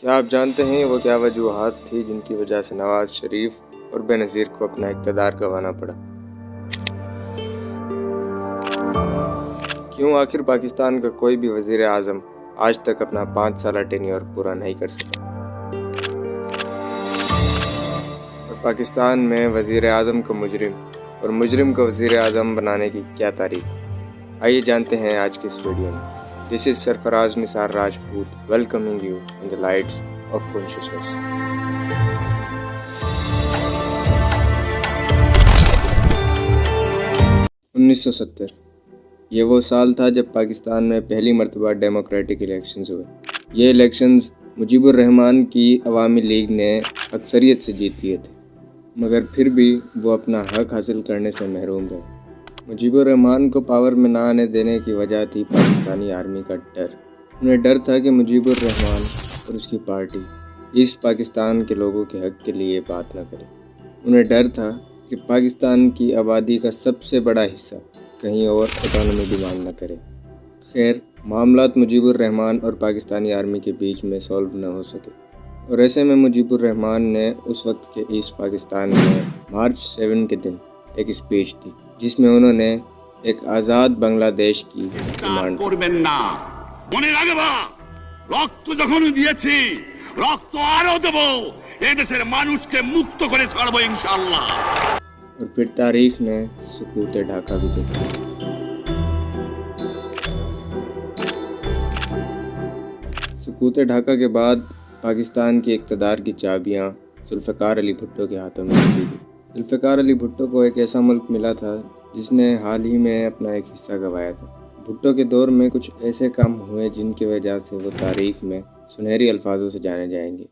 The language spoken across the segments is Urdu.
کیا آپ جانتے ہیں وہ کیا وجوہات تھی جن کی وجہ سے نواز شریف اور بے نظیر کو اپنا اقتدار گنوانا پڑا؟ کیوں آخر پاکستان کا کوئی بھی وزیر اعظم آج تک اپنا 5 سالہ ٹینیور پورا نہیں کر سکا؟ اور پاکستان میں وزیر اعظم کو مجرم اور مجرم کو وزیر اعظم بنانے کی کیا تاریخ؟ آئیے جانتے ہیں آج کے اس ویڈیو میں۔ This is Sarfaraz Nisar Rajput welcoming you in the lights of consciousness. 1970 یہ وہ سال تھا جب پاکستان میں پہلی مرتبہ ڈیموکریٹک الیکشنز ہوئے۔ یہ الیکشنز مجیب الرحمان کی عوامی لیگ نے اکثریت سے جیت لیے تھے، مگر پھر بھی وہ اپنا حق حاصل کرنے سے محروم رہے۔ مجیب الرحمان کو پاور میں نہ آنے دینے کی وجہ تھی پاکستانی آرمی کا ڈر۔ انہیں ڈر تھا کہ مجیب الرحمان اور اس کی پارٹی ایسٹ پاکستان کے لوگوں کے حق کے لیے بات نہ کرے۔ انہیں ڈر تھا کہ پاکستان کی آبادی کا سب سے بڑا حصہ کہیں اور اکانومی ڈیمانڈ نہ کرے۔ خیر، معاملات مجیب الرحمان اور پاکستانی آرمی کے بیچ میں سولو نہ ہو سکے، اور ایسے میں مجیب الرحمان نے اس وقت کے ایسٹ پاکستان میں مارچ 7 کے دن ایک اسپیچ دی، جس میں انہوں نے ایک آزاد بنگلہ دیش کی ڈیمانڈ کی۔ اور پھر تاریخ نے سکوت ڈھاکہ بھی دیکھا۔ سکوت ڈھاکہ کے بعد پاکستان کی اقتدار کی چابیاں ذوالفقار علی بھٹو کے ہاتھوں میں دی گئی۔ ذوالفقار علی بھٹو کو ایک ایسا ملک ملا تھا جس نے حال ہی میں اپنا ایک حصہ گنوایا تھا۔ بھٹو کے دور میں کچھ ایسے کام ہوئے جن کی وجہ سے وہ تاریخ میں سنہری الفاظوں سے جانے جائیں گے۔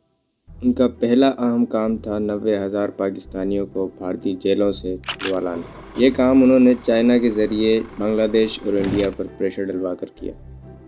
ان کا پہلا اہم کام تھا 90,000 پاکستانیوں کو بھارتی جیلوں سے چھڑوا لانا۔ یہ کام انہوں نے چائنا کے ذریعے بنگلہ دیش اور انڈیا پر پریشر ڈلوا کر کیا۔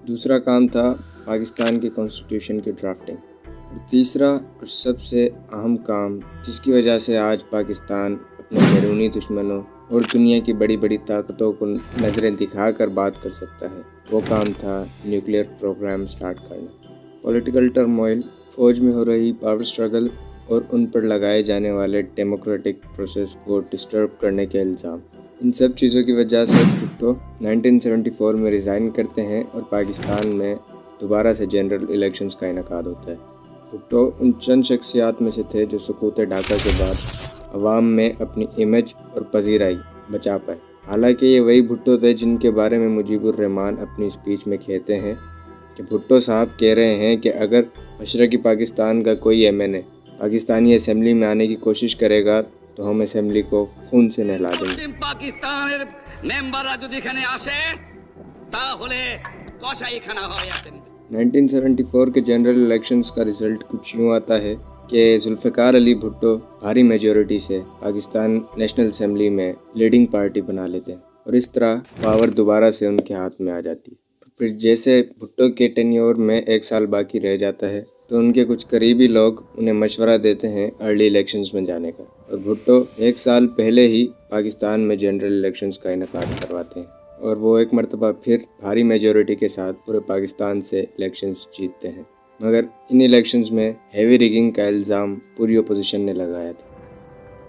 دوسرا کام تھا پاکستان کے کانسٹیٹیوشن کی ڈرافٹنگ۔ اور تیسرا اور سب سے اہم کام، جس کی وجہ سے آج پاکستان اپنے بیرونی دشمنوں اور دنیا کی بڑی بڑی طاقتوں کو نظریں دکھا کر بات کر سکتا ہے، وہ کام تھا نیوکلیئر پروگرام سٹارٹ کرنا۔ پولیٹیکل ٹرموائل، فوج میں ہو رہی پاور سٹرگل اور ان پر لگائے جانے والے ڈیموکریٹک پروسیس کو ڈسٹرب کرنے کے الزام، ان سب چیزوں کی وجہ سے بھٹو 1974 میں ریزائن کرتے ہیں اور پاکستان میں دوبارہ سے جنرل الیکشنز کا انعقاد ہوتا ہے۔ بھٹو ان چند شخصیات میں سے تھے جو سکوت ڈھاکہ کے بعد عوام میں اپنی امیج اور پذیرائی بچا پائے۔ حالانکہ یہ وہی بھٹو تھے جن کے بارے میں مجیب الرحمان اپنی اسپیچ میں کہتے ہیں کہ بھٹو صاحب کہہ رہے ہیں کہ اگر مشرقی پاکستان کا کوئی ایم این اے پاکستانی اسمبلی میں آنے کی کوشش کرے گا تو ہم اسمبلی کو خون سے نہلا دیں گے۔ پاکستانের মেম্বাররা যদি এখানে আসে তাহলে কষাইখানা হয়ে যাবে۔ 1974 کے جنرل الیکشنز کا رزلٹ کچھ یوں آتا ہے کہ ذوالفقار علی بھٹو بھاری میجورٹی سے پاکستان نیشنل اسمبلی میں لیڈنگ پارٹی بنا لیتے ہیں، اور اس طرح پاور دوبارہ سے ان کے ہاتھ میں آ جاتی ہے۔ پھر جیسے بھٹو کے ٹینیور میں 1 سال باقی رہ جاتا ہے تو ان کے کچھ قریبی لوگ انہیں مشورہ دیتے ہیں ارلی الیکشنز میں جانے کا، اور بھٹو 1 سال پہلے ہی پاکستان میں جنرل الیکشنز کا انعقاد کرواتے ہیں، اور وہ ایک مرتبہ پھر بھاری میجورٹی کے ساتھ پورے پاکستان سے الیکشنز جیتتے ہیں۔ مگر ان الیکشنز میں ہیوی ریگنگ کا الزام پوری اپوزیشن نے لگایا تھا۔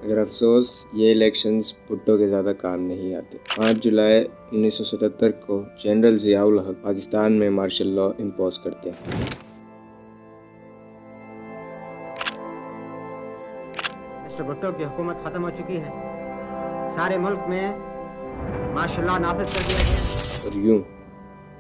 مگر افسوس یہ الیکشنز بھٹو کے زیادہ کام نہیں آتے۔ 5 جولائی 1977 کو جنرل ضیاء الحق پاکستان میں مارشل لا امپوز کرتے ہیں۔ مسٹر بھٹو کی حکومت ختم ہو چکی ہے، سارے ملک میں مارشل لا نافذ کر دیا گیا، اور یوں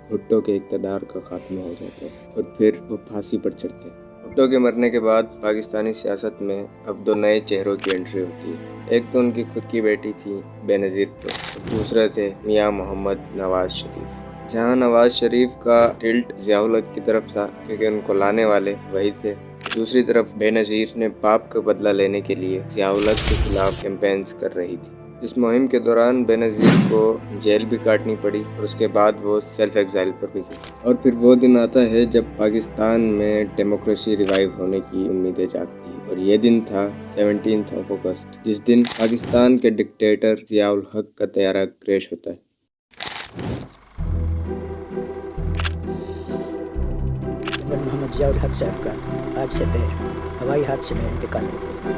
بھٹو کے اقتدار کا خاتمہ ہو جاتا ہے اور پھر وہ پھانسی پر چڑھتے ہیں۔ بھٹو کے مرنے کے بعد پاکستانی سیاست میں اب 2 نئے چہروں کی انٹری ہوتی ہے۔ ایک تو ان کی خود کی بیٹی تھی بے نظیر بھٹو، اور دوسرے تھے میاں محمد نواز شریف۔ جہاں نواز شریف کا ٹلٹ ضیاء الحق کی طرف تھا کیونکہ ان کو لانے والے وہی تھے، دوسری طرف بے نظیر نے پاپ کا بدلہ لینے کے لیے ضیاء الحق کے خلاف کیمپینز کر رہی تھی۔ اس مہم کے دوران بے نظیر کو جیل بھی کاٹنی پڑی اور اس کے بعد وہ سیلف ایگزائل پر بھی گئی۔ اور پھر وہ دن آتا ہے جب پاکستان میں ڈیموکریسی ریوائیو ہونے کی امیدیں جاگتی ہیں، اور یہ دن تھا 17 اگست، جس دن پاکستان کے ڈکٹیٹر ضیاء الحق کا طیارہ کریش ہوتا ہے۔ محمد ضیاء الحق صاحب کا آج سے پہر ہوائی حادثے میں انتقال ہو گیا۔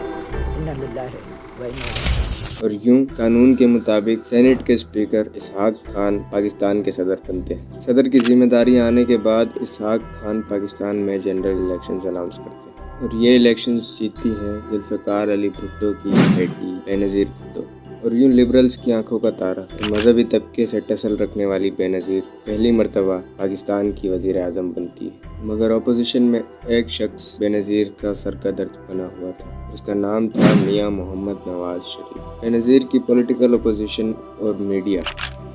انا للہ و انا الیہ۔ اور یوں قانون کے مطابق سینٹ کے اسپیکر اسحاق خان پاکستان کے صدر بنتے ہیں۔ صدر کی ذمہ داری آنے کے بعد اسحاق خان پاکستان میں جنرل الیکشنز اناؤنس کرتے ہیں اور یہ الیکشنز جیتتی ہیں ذوالفقار علی بھٹو کی بیٹی بینظیر بھٹو۔ اور یوں لبرلز کی آنکھوں کا تارا اور مذہبی طبقے سے ٹسل رکھنے والی بینظیر پہلی مرتبہ پاکستان کی وزیر اعظم بنتی ہے۔ مگر اپوزیشن میں ایک شخص بینظیر کا سر کا درد بنا ہوا تھا، اس کا نام تھا میاں محمد نواز شریف۔ بینظیر کی پولیٹیکل اپوزیشن اور میڈیا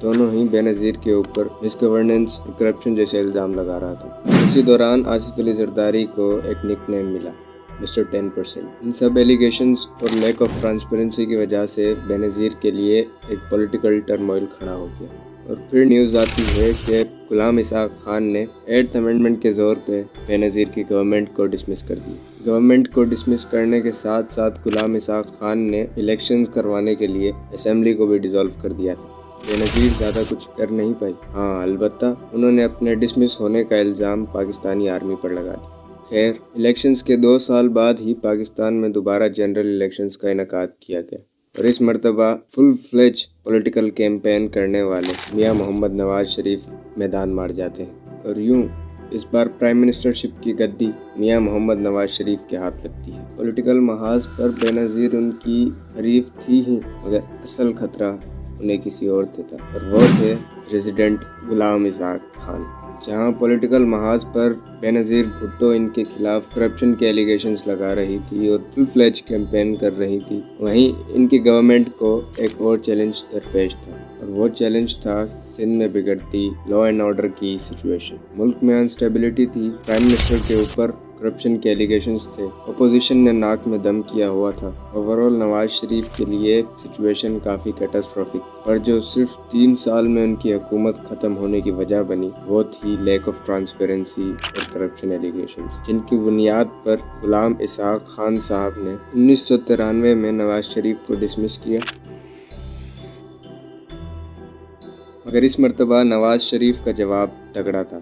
دونوں ہی بینظیر کے اوپر مس گورننس اور کرپشن جیسے الزام لگا رہا تھا۔ اسی دوران آصف علی زرداری کو ایک نک نیم ملا، مسٹر 10%۔ ان سب ایلیگیشنز اور لیک آف ٹرانسپیرنسی کی وجہ سے بینظیر کے لیے ایک پولیٹیکل ٹرموائل کھڑا ہو گیا۔ اور پھر نیوز آتی ہے کہ غلام اسحاق خان نے 8th امینڈمنٹ کے زور پہ بینظیر کی گورنمنٹ کو ڈسمس کر دی۔ گورنمنٹ کو ڈسمس کرنے کے ساتھ ساتھ غلام اسحاق خان نے الیکشنز کروانے کے لیے اسمبلی کو بھی ڈیزالو کر دیا تھا۔ بینظیر زیادہ کچھ کر نہیں پائی، ہاں البتہ انہوں نے اپنے ڈسمس ہونے کا الزام پاکستانی آرمی پر لگا دیا۔ خیر، الیکشنز کے 2 سال بعد ہی پاکستان میں دوبارہ جنرل الیکشنز کا انعقاد کیا گیا اور اس مرتبہ فل فلیج پولیٹیکل کیمپین کرنے والے میاں محمد نواز شریف میدان مار جاتے ہیں اور یوں اس بار پرائم منسٹرشپ کی گدی میاں محمد نواز شریف کے ہاتھ لگتی ہے۔ پولیٹیکل محاذ پر بینظیر ان کی حریف تھی ہی، مگر اصل خطرہ انہیں کسی اور سے تھا اور وہ تھے پریزیڈنٹ غلام اسحاق خان۔ جہاں پولیٹیکل محاذ پر بینظیر بھٹو ان کے خلاف کرپشن کے ایلیگیشنز لگا رہی تھی اور فل فلیج کیمپین کر رہی تھی، وہیں ان کی گورنمنٹ کو ایک اور چیلنج درپیش تھا اور وہ چیلنج تھا سندھ میں بگڑتی لا اینڈ آرڈر کی سچویشن۔ ملک میں انسٹیبلٹی تھی، پرائم منسٹر کے اوپر کرپشن کے ایلیگیشنز تھے، اپوزیشن نے ناک میں دم کیا ہوا تھا۔ اوورآل نواز شریف کے لیے سچویشن کافی کیٹاسٹرافک تھی، پر جو صرف 3 سال میں ان کی حکومت ختم ہونے کی وجہ بنی وہ تھی لیک آف ٹرانسپیرنسی اور کرپشن ایلیگیشنز، جن کی بنیاد پر غلام اسحاق خان صاحب نے 1993 میں نواز شریف کو ڈسمس کیا۔ مگر اس مرتبہ نواز شریف کا جواب تگڑا تھا۔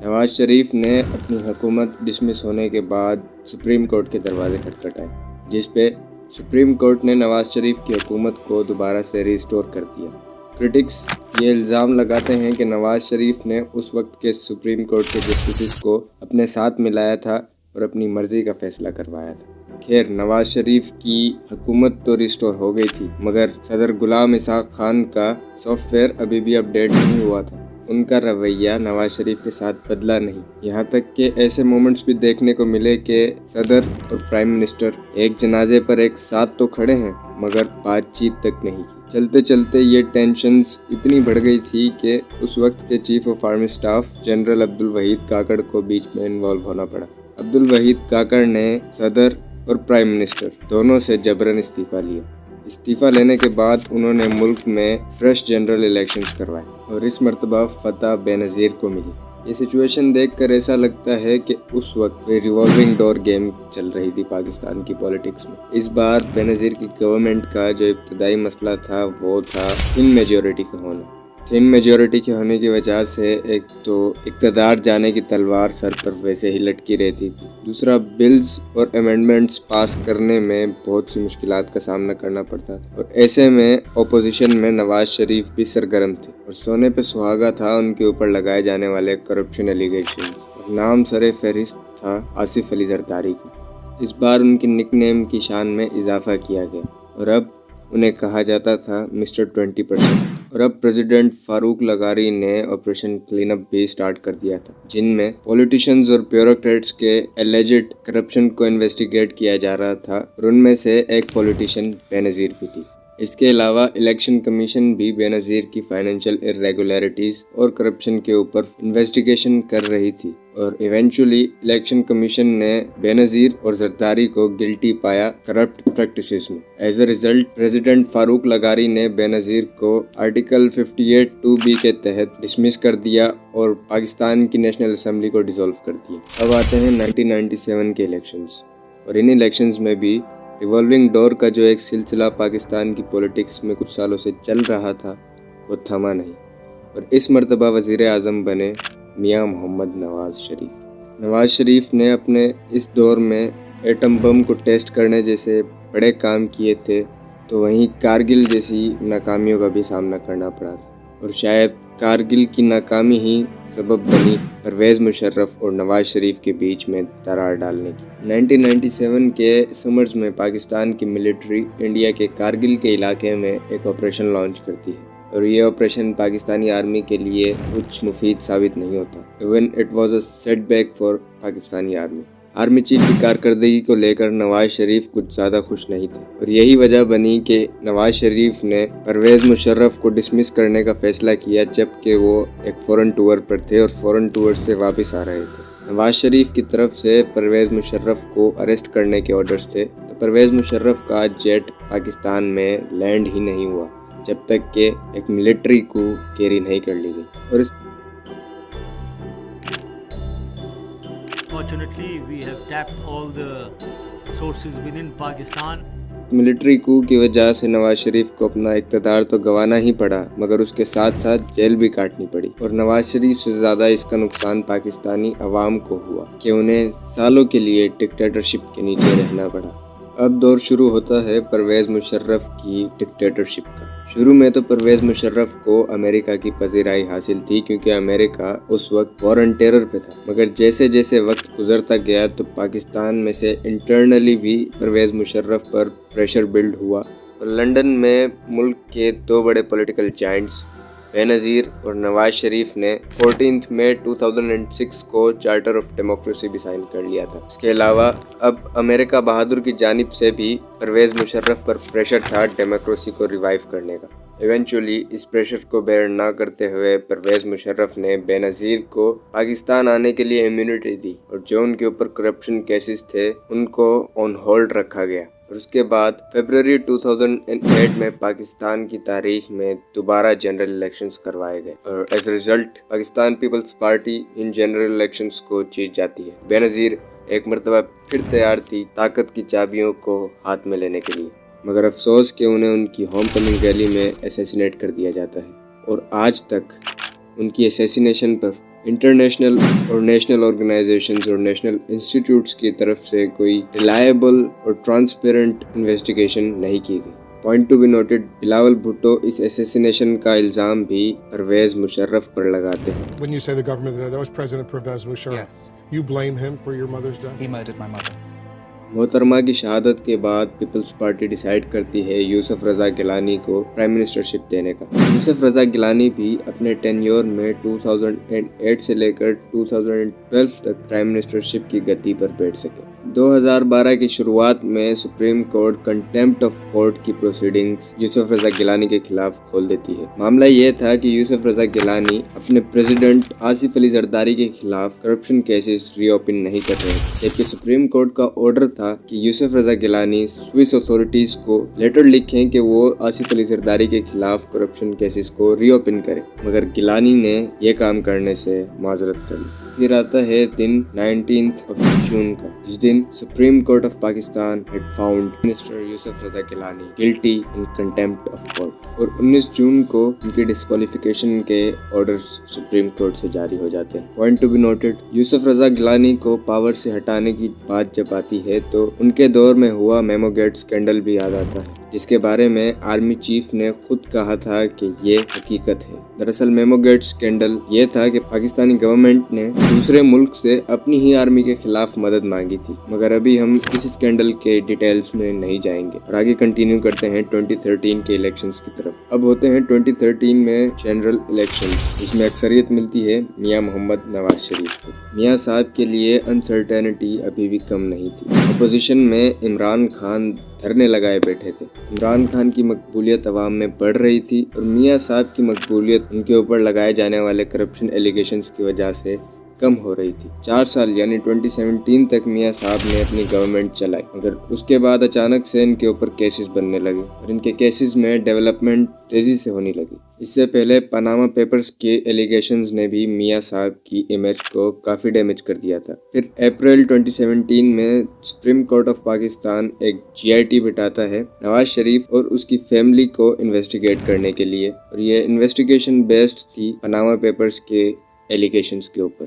نواز شریف نے اپنی حکومت ڈسمس ہونے کے بعد سپریم کورٹ کے دروازے کھٹکھٹائے، جس پہ سپریم کورٹ نے نواز شریف کی حکومت کو دوبارہ سے ریسٹور کر دیا۔ کرٹکس یہ الزام لگاتے ہیں کہ نواز شریف نے اس وقت کے سپریم کورٹ کے جسٹسز کو اپنے ساتھ ملایا تھا اور اپنی مرضی کا فیصلہ کروایا تھا۔ خیر، نواز شریف کی حکومت تو ریسٹور ہو گئی تھی، مگر صدر غلام اسحاق خان کا سافٹ ویئر ابھی بھی اپڈیٹ نہیں ہوا تھا۔ ان کا رویہ نواز شریف کے ساتھ بدلا نہیں، یہاں تک کہ ایسے مومنٹس بھی دیکھنے کو ملے کہ صدر اور پرائم منسٹر ایک جنازے پر ایک ساتھ تو کھڑے ہیں مگر بات چیت تک نہیں کی۔ چلتے چلتے یہ ٹینشنز اتنی بڑھ گئی تھی کہ اس وقت کے chief of army staff general Abdul Waheed Kakar کو بیچ میں انوالو ہونا پڑا۔ عبدالوحید کاکڑ نے صدر اور پرائم منسٹر دونوں سے جبراً استعفیٰ لیا۔ استعفیٰ لینے کے بعد انہوں نے ملک میں فریش جنرل الیکشنز کروائے اور اس مرتبہ فتح بینظیر کو ملی۔ یہ سچویشن دیکھ کر ایسا لگتا ہے کہ اس وقت کوئی ریوالونگ ڈور گیم چل رہی تھی پاکستان کی پولیٹکس میں۔ اس بار بینظیر کی گورنمنٹ کا جو ابتدائی مسئلہ تھا وہ تھا تھن میجورٹی کا ہونا۔ تھن میجورٹی کے ہونے کی وجہ سے ایک تو اقتدار جانے کی تلوار سر پر ویسے ہی لٹکی رہتی تھی، دوسرا بلز اور امینڈمنٹس پاس کرنے میں بہت سی مشکلات کا سامنا کرنا پڑتا تھا، اور ایسے میں اپوزیشن میں نواز شریف بھی سرگرم تھے اور سونے پہ سہاگا تھا ان کے اوپر لگائے جانے والے کرپشن ایلیگیشنز، اور نام سر فہرست تھا آصف علی زرداری کا۔ اس بار ان کی نک نیم کی شان میں اضافہ کیا گیا اور اب انہیں کہا جاتا تھا مسٹر 20%۔ اور اب پریزیڈنٹ فاروق لغاری نے آپریشن کلین اپ بھی سٹارٹ کر دیا تھا، جن میں پولیٹیشنز اور بیوروکریٹس کے ایلیجڈ کرپشن کو انویسٹیگیٹ کیا جا رہا تھا، اور ان میں سے ایک پولیٹیشین بینظیر بھی تھی۔ اس کے علاوہ الیکشن کمیشن بھی بینظیر کی فائنینشیل ارریگولیرٹیز اور کرپشن کے اوپر انویسٹیگیشن کر رہی تھی، اور ایونچولی الیکشن کمیشن نے بینظیر اور زرداری کو گلٹی پایا کرپٹ پریکٹسز میں۔ ایز اے ریزلٹ پریزیڈنٹ فاروق لغاری نے بینظیر کو آرٹیکل 58(2)B کے تحت ڈسمس کر دیا اور پاکستان کی نیشنل اسمبلی کو ڈیزالو کر دیا۔ اب آتے ہیں 1997 کے الیکشنز، اور ان الیکشنز میں بھی ریوالونگ ڈور کا جو ایک سلسلہ پاکستان کی پولیٹکس میں کچھ سالوں سے چل رہا تھا وہ تھما نہیں، اور اس مرتبہ وزیر اعظم بنے میاں محمد نواز شریف۔ نواز شریف نے اپنے اس دور میں ایٹم بم کو ٹیسٹ کرنے جیسے بڑے کام کیے تھے، تو وہیں کارگل جیسی ناکامیوں کا بھی سامنا کرنا پڑا تھا، اور شاید کارگل کی ناکامی ہی سبب بنی پرویز مشرف اور نواز شریف کے بیچ میں درار ڈالنے کی۔ 1997 کے سمرز میں پاکستان کی ملٹری انڈیا کے کارگل کے علاقے میں ایک آپریشن لانچ کرتی ہے، اور یہ آپریشن پاکستانی آرمی کے لیے کچھ مفید ثابت نہیں ہوتا۔ Even it was a setback for Pakistani army. Army chief کی کارکردگی کو لے کر نواز شریف کچھ زیادہ خوش نہیں تھے، اور یہی وجہ بنی کہ نواز شریف نے پرویز مشرف کو ڈسمس کرنے کا فیصلہ کیا، جبکہ وہ ایک فورن ٹور پر تھے اور فورن ٹور سے واپس آ رہے تھے۔ نواز شریف کی طرف سے پرویز مشرف کو اریسٹ کرنے کے آرڈرز تھے، تو پرویز مشرف کا جیٹ پاکستان میں لینڈ ہی نہیں ہوا جب تک کہ ایک ملٹری کو کیری نہیں کر لی گئی۔ اور Fortunately, we have tapped all the sources within Pakistan. Military کو کی وجہ سے نواز شریف کو اپنا اقتدار تو گنوانا ہی پڑا، مگر اس کے ساتھ ساتھ جیل بھی کاٹنی پڑی، اور نواز شریف سے زیادہ اس کا نقصان پاکستانی عوام کو ہوا کہ انہیں سالوں کے لیے ڈکٹیٹرشپ کے نیچے رہنا پڑا۔ اب دور شروع ہوتا ہے پرویز مشرف کی ڈکٹیٹرشپ کا۔ شروع میں تو پرویز مشرف کو امریکہ کی پذیرائی حاصل تھی، کیونکہ امریکہ اس وقت وار آن ٹیرر پہ تھا، مگر جیسے جیسے وقت گزرتا گیا تو پاکستان میں سے انٹرنلی بھی پرویز مشرف پر پریشر بلڈ ہوا، اور لندن میں ملک کے دو بڑے پولیٹیکل جائنٹس بے نظیر اور نواز شریف نے 14 مئی 2006 کو چارٹر آف ڈیموکریسی بھی سائن کر لیا تھا۔ اس کے علاوہ اب امریکہ بہادر کی جانب سے بھی پرویز مشرف پر پریشر تھا ڈیموکریسی کو ریوائیو کرنے کا۔ ایونچولی اس پریشر کو بیئر نہ کرتے ہوئے پرویز مشرف نے بے نظیر کو پاکستان آنے کے لیے امیونٹی دی، اور جو ان کے اوپر کرپشن کیسز تھے ان کو آن ہولڈ رکھا گیا، اور اس کے بعد فیبروری 2008 میں پاکستان کی تاریخ میں دوبارہ جنرل الیکشنز کروائے گئے، اور as a result Pakistan Peoples Party ان جنرل الیکشنز کو جیت جاتی ہے۔ بے نظیر ایک مرتبہ پھر تیار تھی طاقت کی چابیوں کو ہاتھ میں لینے کے لیے، مگر افسوس کہ انہیں ان کی ہوم کمنگ ریلی میں اسیسینیٹ کر دیا جاتا ہے، اور آج تک ان کی اسیسینیشن پر انٹرنیشنل اور نیشنل آرگنائزیشنز اور نیشنل انسٹیٹیوٹس کی طرف سے کوئی ریلائبل اور ٹرانسپیرنٹ انویسٹیگیشن نہیں کی گئی۔ Point to be noted, Bilawal Bhutto اس اسیسینیشن کا الزام بھی پرویز مشرف پر لگاتے ہیں۔ When you say the government, that was President Pervez Musharraf. Yes. You blame him for your mother's death? He murdered my mother. محترمہ کی شہادت کے بعد پیپلز پارٹی ڈیسائیڈ کرتی ہے یوسف رضا گیلانی کو پرائم منسٹرشپ دینے کا۔ یوسف رضا گیلانی بھی اپنے ٹینیور میں 2008 سے لے کر 2012 تک پرائم منسٹرشپ کی گدی پر بیٹھ سکے۔ 2012 کی شروعات میں supreme court contempt of court کی پروسیڈنگز یوسف رضا گیلانی کے خلاف کھول دیتی ہے۔ معاملہ یہ تھا کہ یوسف رضا گیلانی اپنے پریزیڈنٹ آصف علی زرداری کے خلاف کرپشن کیسز ری اوپن نہیں کر رہے، جبکہ سپریم کورٹ کا آرڈر تھا کہ یوسف رضا گیلانی سوئس اتھارٹیز کو لیٹر لکھیں کہ وہ آصف علی زرداری کے خلاف کرپشن کیسز کو ری اوپن کریں، مگر گیلانی نے یہ کام کرنے سے معذرت کر لی۔ پھر آتا ہے دن 19 جون کا، جس دن supreme court of Pakistan had found minister Yousaf Raza Gilani guilty in contempt of court، اور 19 جون کو ان کی ڈسکوالیفیکیشن کے آرڈرز سپریم کورٹ سے جاری ہو جاتے ہیں۔ پوائنٹ ٹو بی نوٹڈ، یوسف رضا گیلانی کو پاور سے ہٹانے کی بات جب آتی ہے تو ان کے دور میں ہوا میمو گیٹ اسکینڈل بھی یاد آتا ہے، جس کے بارے میں آرمی چیف نے خود کہا تھا کہ یہ حقیقت ہے۔ دراصل میمو گیٹ اسکینڈل یہ تھا کہ پاکستانی گورنمنٹ نے دوسرے ملک سے اپنی ہی آرمی کے خلاف مدد مانگی تھی، مگر ابھی ہم اس اسکینڈل کے ڈیٹیلز میں نہیں جائیں گے، اور آگے کنٹینیو کرتے ہیں 2013 کے الیکشنز کی طرف۔ اب ہوتے ہیں 2013 میں جنرل الیکشنز، جس میں اکثریت ملتی ہے میاں محمد نواز شریف کو۔ میاں صاحب کے لیے انسرٹینٹی ابھی بھی کم نہیں تھی۔ اپوزیشن میں عمران خان دھرنے لگائے بیٹھے تھے۔ عمران خان کی مقبولیت عوام میں بڑھ رہی تھی، اور میاں صاحب کی مقبولیت ان کے اوپر لگائے جانے والے کرپشن ایلیگیشنز کی وجہ سے کم ہو رہی تھی۔ 4 سال یعنی 2017 تک میاں صاحب نے اپنی گورنمنٹ چلائی، مگر اس کے بعد اچانک سے ان کے اوپر کیسز بننے لگے، اور ان کے کیسز میں ڈیولپمنٹ تیزی سے ہونے لگی۔ اس سے پہلے پاناما پیپرز کے ایلیگیشنز نے بھی میاں صاحب کی امیج کو کافی ڈیمیج کر دیا تھا۔ پھر اپریل 2017 میں سپریم کورٹ آف پاکستان ایک GIT بٹھاتا ہے نواز شریف اور اس کی فیملی کو انویسٹیگیٹ کرنے کے لیے، اور یہ انویسٹیگیشن بیسڈ تھی پاناما پیپرز کے ایلیگیشنز کے اوپر۔